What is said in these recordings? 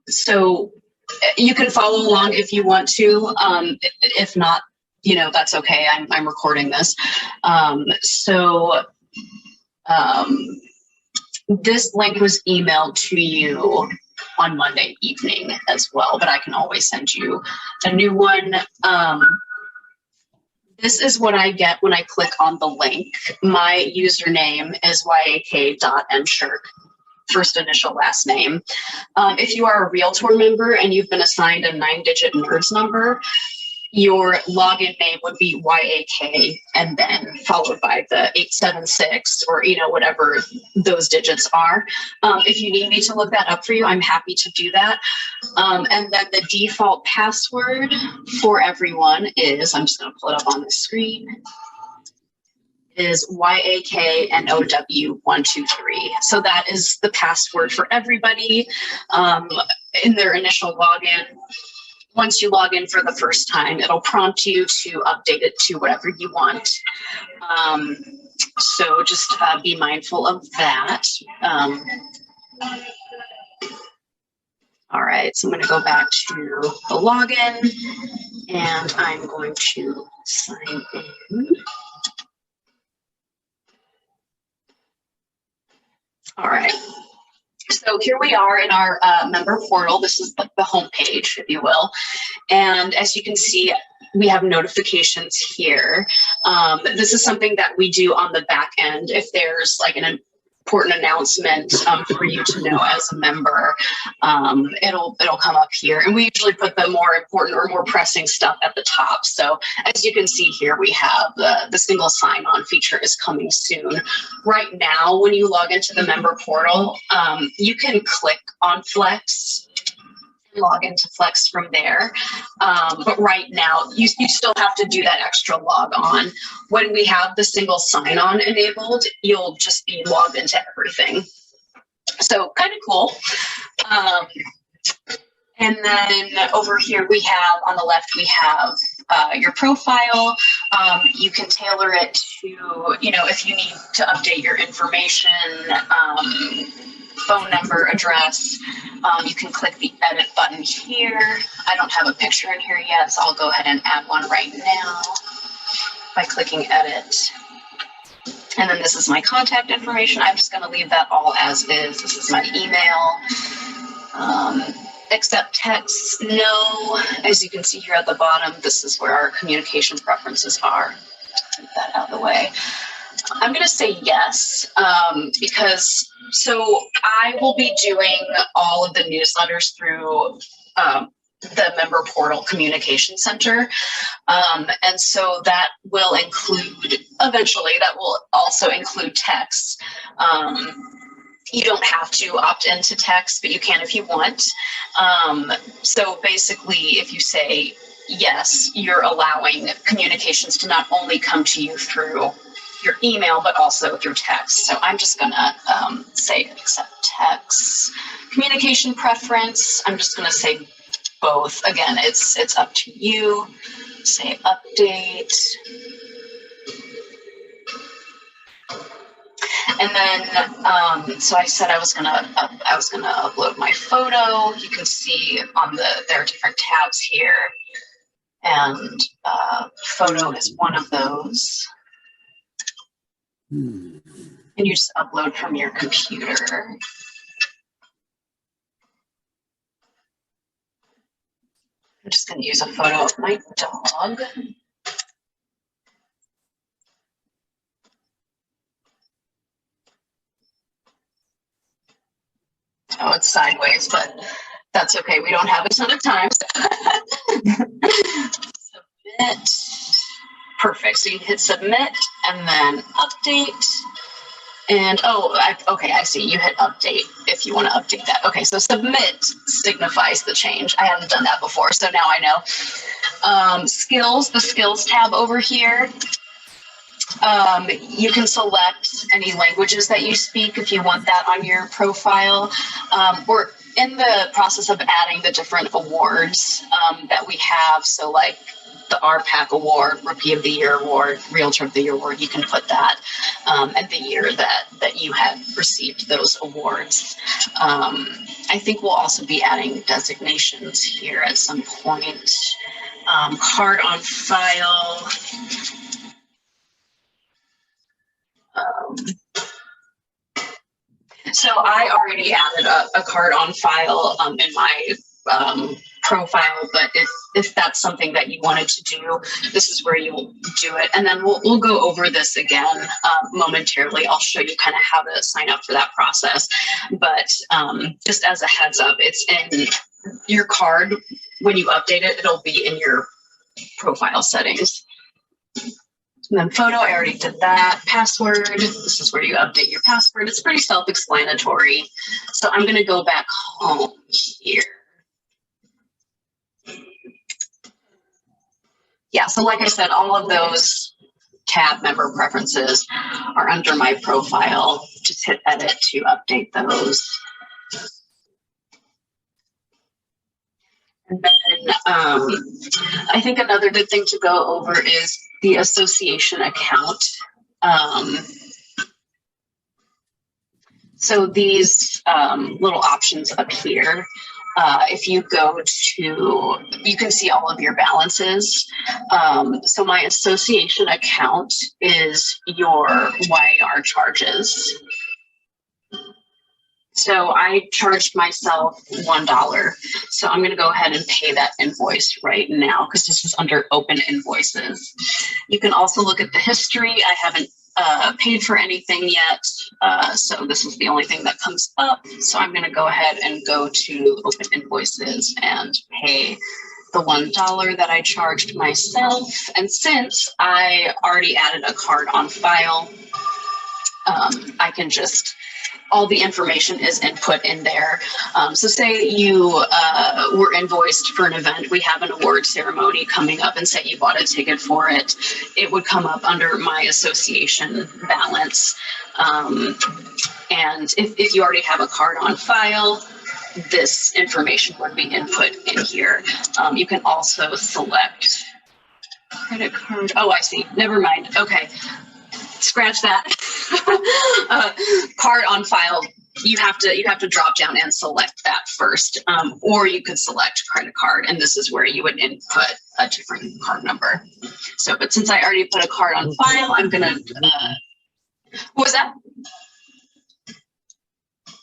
So you can follow along if you want to. If not, that's okay. I'm recording this. This link was emailed to you on Monday evening as well, but I can always send you a new one. This is what I get when I click on the link. My username is yak.mshirk, first initial, last name. If you are a Realtor member and you've been assigned a 9-digit NERDS number, your login name would be YAK and then followed by the 876 or, whatever those digits are. If you need me to look that up for you, I'm happy to do that. And then the default password for everyone is, I'm just going to pull it up on the screen, is YAKNOW123. So that is the password for everybody in their initial login. Once you log in for the first time, it'll prompt you to update it to whatever you want. So just be mindful of that. All right, so I'm going to go back to the login and I'm going to sign in. All right. So here we are in our member portal. This is the home page, if you will. And as you can see, we have notifications here. This is something that we do on the back end. If there's like an important announcement for you to know as a member, it'll come up here. And we usually put the more important or more pressing stuff at the top. So as you can see here, we have the single sign-on feature is coming soon. Right now, when you log into the member portal, you can click on Flex, log into Flex from there. But right now, you still have to do that extra log on. When we have the single sign-on enabled, you'll just be logged into everything. So kind of cool. And then over here we have, on the left, we have your profile. You can tailor it to, if you need to update your information, phone number, address. You can click the edit button here. I don't have a picture in here yet, so I'll go ahead and add one right now by clicking edit. And then this is my contact information. I'm just going to leave that all as is. This is my email. Accept text, no. As you can see here at the bottom, this is where our communication preferences are. Get that out of the way. I'm going to say yes, because so I will be doing all of the newsletters through the member portal communication center. And so that will include, eventually, that will also include text. You don't have to opt into text, but you can if you want. So basically, if you say yes, you're allowing communications to not only come to you through your email, but also through text. So I'm just gonna say accept text. Communication preference, I'm just gonna say both. Again, it's up to you. Say update. And then, so I said I was gonna upload my photo. You can see on there are different tabs here, and photo is one of those. And you just upload from your computer. I'm just going to use a photo of my dog. Oh, it's sideways, but that's okay. We don't have a ton of time. Submit. Perfect. So you hit submit and then update. And okay, I see. You hit update if you want to update that. Okay, so submit signifies the change. I haven't done that before, so now I know. Skills, the skills tab over here. You can select any languages that you speak if you want that on your profile. We're in the process of adding the different awards that we have. So like the RPAC award, Rookie of the Year award, Realtor of the Year award, you can put that and the year that you had received those awards. I think we'll also be adding designations here at some point. Card on file. So I already added a card on file in my profile, but if that's something that you wanted to do, this is where you'll do it. And then we'll go over this again momentarily. I'll show you kind of how to sign up for that process. But just as a heads up, it's in your card. When you update it, it'll be in your profile settings. And then photo, I already did that. Password, this is where you update your password. It's pretty self-explanatory. So I'm going to go back home here. Yeah, so like I said, all of those tab member preferences are under my profile. Just hit edit to update those. And then I think another good thing to go over is the association account. So these little options up here, if you go to, you can see all of your balances. So my association account is your YAR charges. So I charged myself $1. So I'm going to go ahead and pay that invoice right now because this is under open invoices. You can also look at the history. I haven't paid for anything yet. So this is the only thing that comes up. So I'm going to go ahead and go to open invoices and pay the $1 that I charged myself. And since I already added a card on file, I can just, all the information is input in there. So say you were invoiced for an event, we have an award ceremony coming up, and say you bought a ticket for it, it would come up under my association balance. And if you already have a card on file, this information would be input in here. You can also select credit card. Oh, I see. Never mind. Okay. Scratch that. Card on file, you have to drop down and select that first, or you could select credit card, and this is where you would input a different card number. So, but since I already put a card on file, I'm gonna. What was that?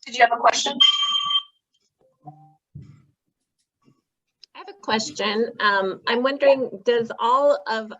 Did you have a question? I have a question. I'm wondering, does all of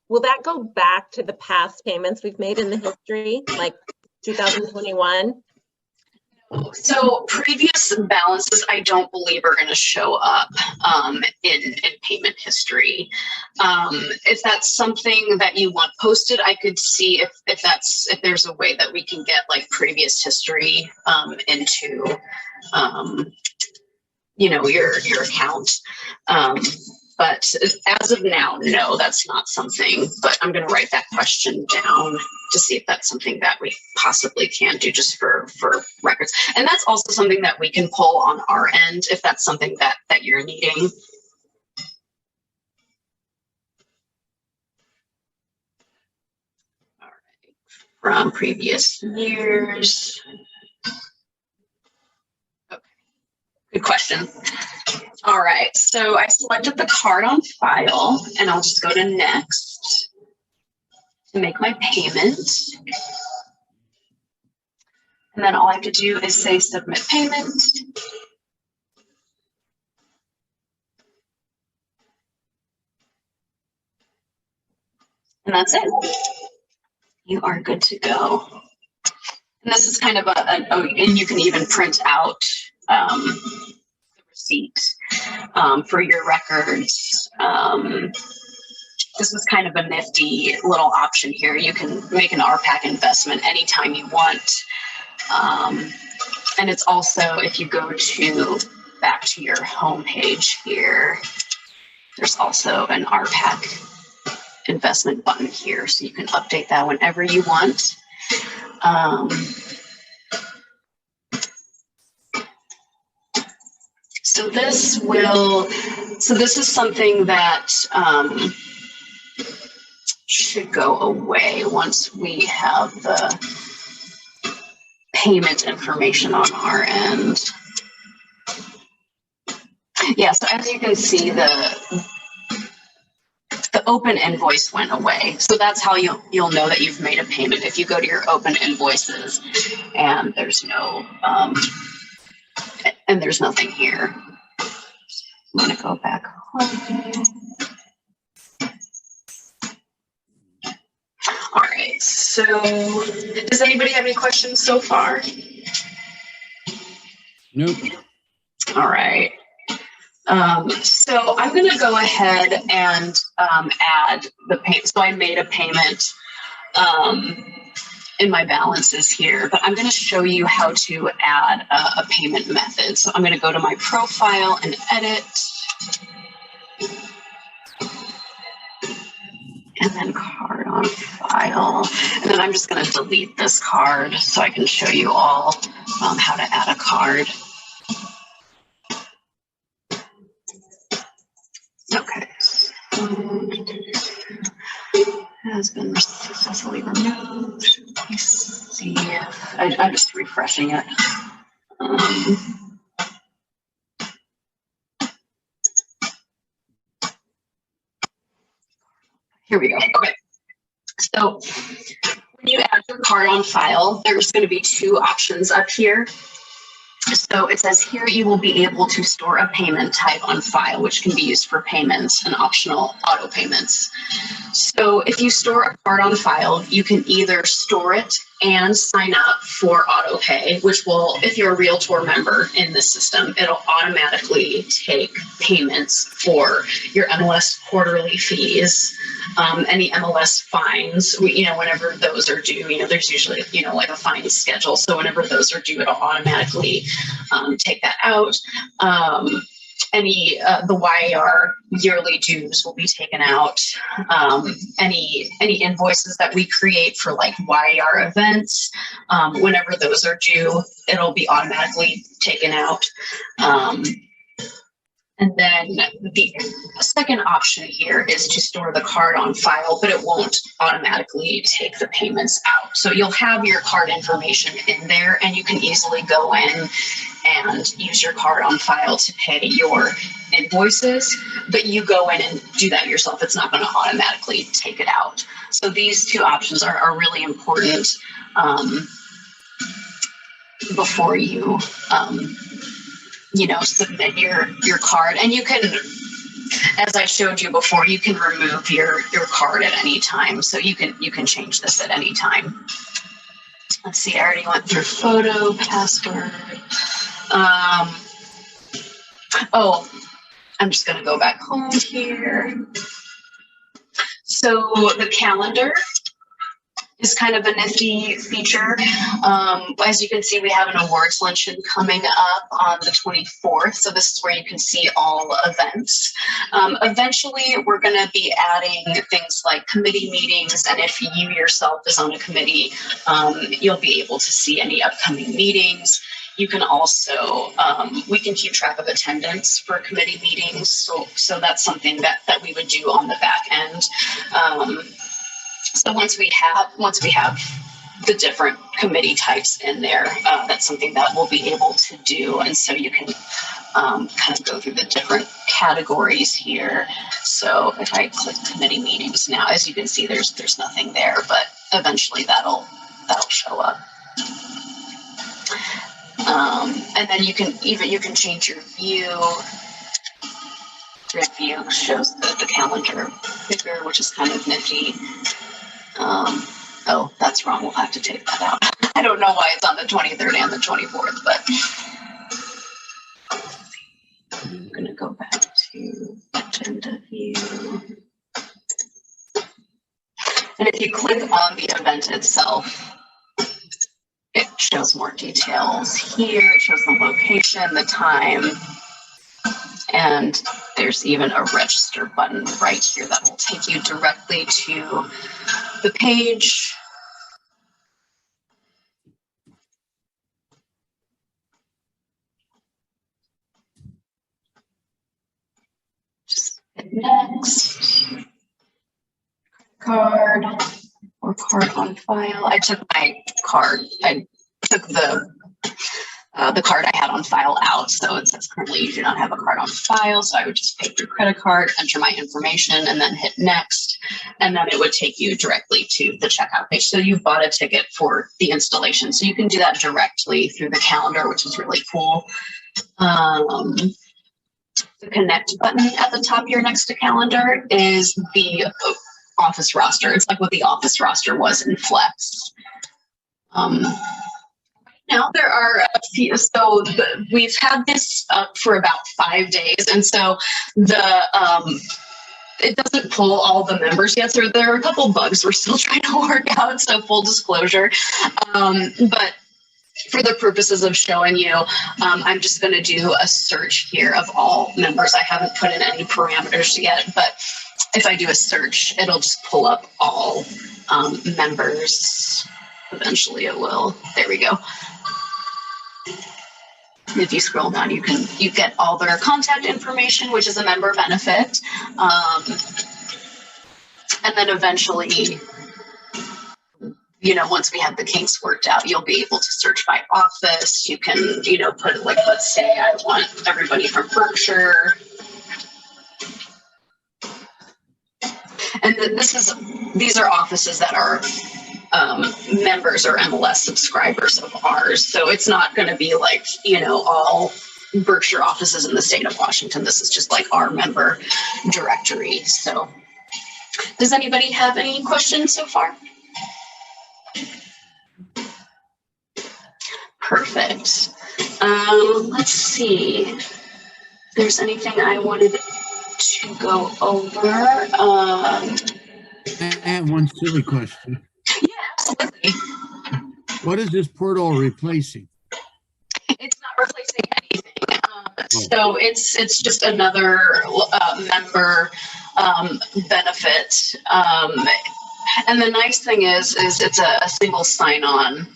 will that go back to the past payments we've made in the history, like 2021? So previous balances, I don't believe are going to show up in payment history. If that's something that you want posted, I could see if there's a way that we can get like previous history into your account. But as of now, no, that's not something, but I'm going to write that question down to see if that's something that we possibly can do just for records. And that's also something that we can pull on our end if that's something that you're needing. All right, from previous years. Okay, good question. All right, so I selected the card on file, and I'll just go to next to make my payment. And then all I have to do is say submit payment. And that's it. You are good to go. And this is kind of and you can even print out receipt for your records. This is kind of a nifty little option here. You can make an RPAC investment anytime you want. And it's also, if you go back to your home page here, there's also an RPAC investment button here. So you can update that whenever you want. So this is something that should go away once we have the payment information on our end. Yeah, so as you can see, the open invoice went away. So that's how you'll know that you've made a payment. If you go to your open invoices and there's no and there's nothing here. I'm gonna go back home. All right, so does anybody have any questions so far? Nope. All right. So I'm going to go ahead and add the payment. So I made a payment in my balances here, but I'm going to show you how to add a payment method. So I'm going to go to my profile and edit. And then card on file. And then I'm just going to delete this card so I can show you all how to add a card. Okay. Has been successfully removed. Let me see if I'm just refreshing it. Here we go. Okay. So when you add your card on file, there's going to be two options up here. So it says here you will be able to store a payment type on file, which can be used for payments and optional auto payments. So if you store a card on file, you can either store it and sign up for auto pay, which will, if you're a Realtor member in the system, it'll automatically take payments for your MLS quarterly fees, any MLS fines, whenever those are due, there's usually, like a fine schedule. So whenever those are due, it'll automatically take that out. The YAR yearly dues will be taken out. Any invoices that we create for like YAR events, whenever those are due, it'll be automatically taken out. And then the second option here is to store the card on file, but it won't automatically take the payments out. So you'll have your card information in there and you can easily go in and use your card on file to pay your invoices, but you go in and do that yourself. It's not going to automatically take it out. So these two options are really important before you submit your card. And you can, as I showed you before, you can remove your card at any time. So you can change this at any time. Let's see, I already went through photo, password. I'm just going to go back home here. So the calendar is kind of a nifty feature. As you can see, we have an awards luncheon coming up on the 24th. So this is where you can see all events. Eventually, we're going to be adding things like committee meetings. And if you yourself is on a committee, you'll be able to see any upcoming meetings. You can also, we can keep track of attendance for committee meetings. So that's something that we would do on the back end. So once we have the different committee types in there, that's something that we'll be able to do. And so you can kind of go through the different categories here. So if I click committee meetings now, as you can see, there's nothing there, but eventually that'll show up. And then you can change your view. Your view shows the calendar bigger, which is kind of nifty. Oh, that's wrong. We'll have to take that out. I don't know why it's on the 23rd and the 24th, but I'm going to go back to agenda view. And if you click on the event itself, it shows more details here. It shows the location, the time, and there's even a register button right here that will take you directly to the page. next. Card or card on file. I took my card. I took the card I had on file out. So it says currently you do not have a card on file. So I would just pay through credit card, enter my information, and then hit next. And then it would take you directly to the checkout page. So you bought a ticket for the installation. So you can do that directly through the calendar, which is really cool. The connect button at the top here next to calendar is the office roster. It's like what the office roster was in Flex. Now there are a few, we've had this up for about 5 days, and so it doesn't pull all the members yet. So there are a couple bugs we're still trying to work out, so full disclosure. But for the purposes of showing you, I'm just going to do a search here of all members. I haven't put in any parameters yet, but if I do a search, it'll just pull up all members. Eventually it will. There we go. If you scroll down, you get all their contact information, which is a member benefit. And then eventually, once we have the kinks worked out, you'll be able to search by office. You can, put like, let's say I want everybody from Berkshire. And these are offices that are members or MLS subscribers of ours. So it's not going to be like, all Berkshire offices in the state of Washington. This is just like our member directory. So does anybody have any questions so far? Perfect. Let's see if there's anything I wanted to go over. I have one silly question. Yeah, absolutely. What is this portal replacing? It's not replacing anything. So it's just another member benefit. And the nice thing is it's a single sign-on.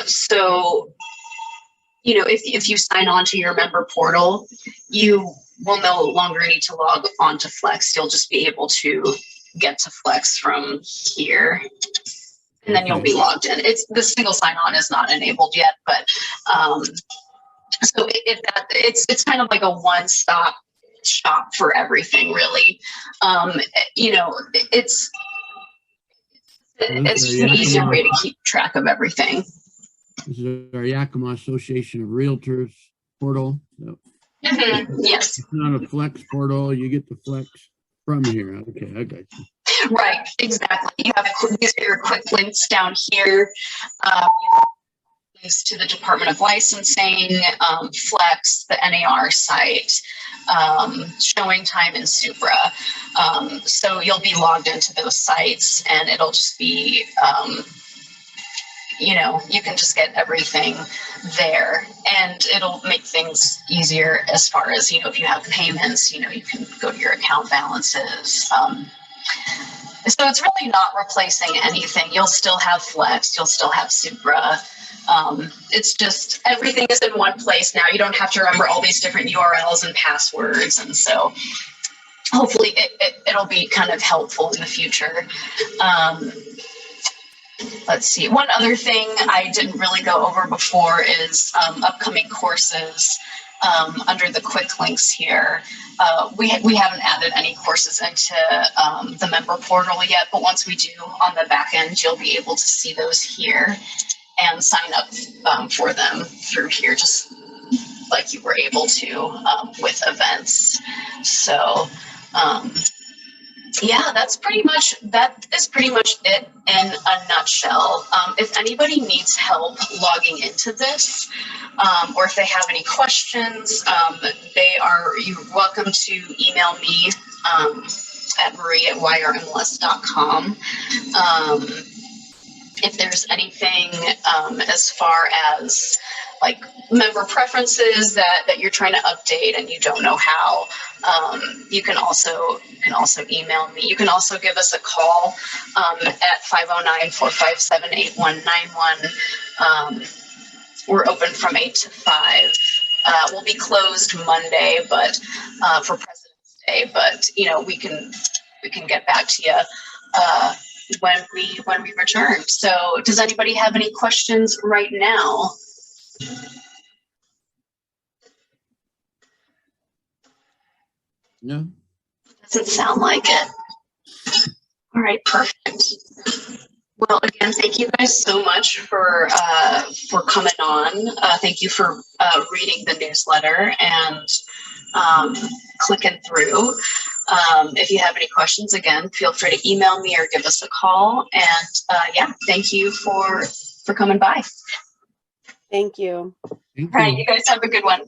So, if you sign on to your member portal, you will no longer need to log on to Flex. You'll just be able to get to Flex from here, and then you'll be logged in. The single sign-on is not enabled yet, but so it's kind of like a one-stop shop for everything, really. It's just an easier way to keep track of everything. This is our Yakima Association of Realtors portal. So yes. It's not a Flex portal. You get the Flex from here. Okay, I got you. Right, exactly. You have these are your quick links down here. Links to the Department of Licensing, Flex, the NAR site, showing time in Supra. So you'll be logged into those sites, and it'll just be, you can just get everything there, and it'll make things easier as far as, if you have payments, you can go to your account balances. So it's really not replacing anything. You'll still have Flex, you'll still have Supra. It's just everything is in one place now. You don't have to remember all these different URLs and passwords, and so hopefully it'll be kind of helpful in the future. Let's see. One other thing I didn't really go over before is upcoming courses under the quick links here. We haven't added any courses into the member portal yet, but once we do on the back end, you'll be able to see those here and sign up for them through here, just like you were able to with events. So yeah, that is pretty much it in a nutshell. If anybody needs help logging into this, or if they have any questions, you're welcome to email me at marie@yrmls.com. If there's anything as far as like member preferences that you're trying to update and you don't know how, you can also email me. You can also give us a call at 509-457-8191. We're open from 8 to 5. We'll be closed Monday, but for President's today, but you know, we can get back to you when we return. So does anybody have any questions right now? No. Doesn't sound like it. All right, perfect. Well, again, thank you guys so much for coming on. Thank you for reading the newsletter and clicking through. If you have any questions, again, feel free to email me or give us a call. And yeah, thank you for coming by. Thank you. Thank All right, you. you guys have a good one.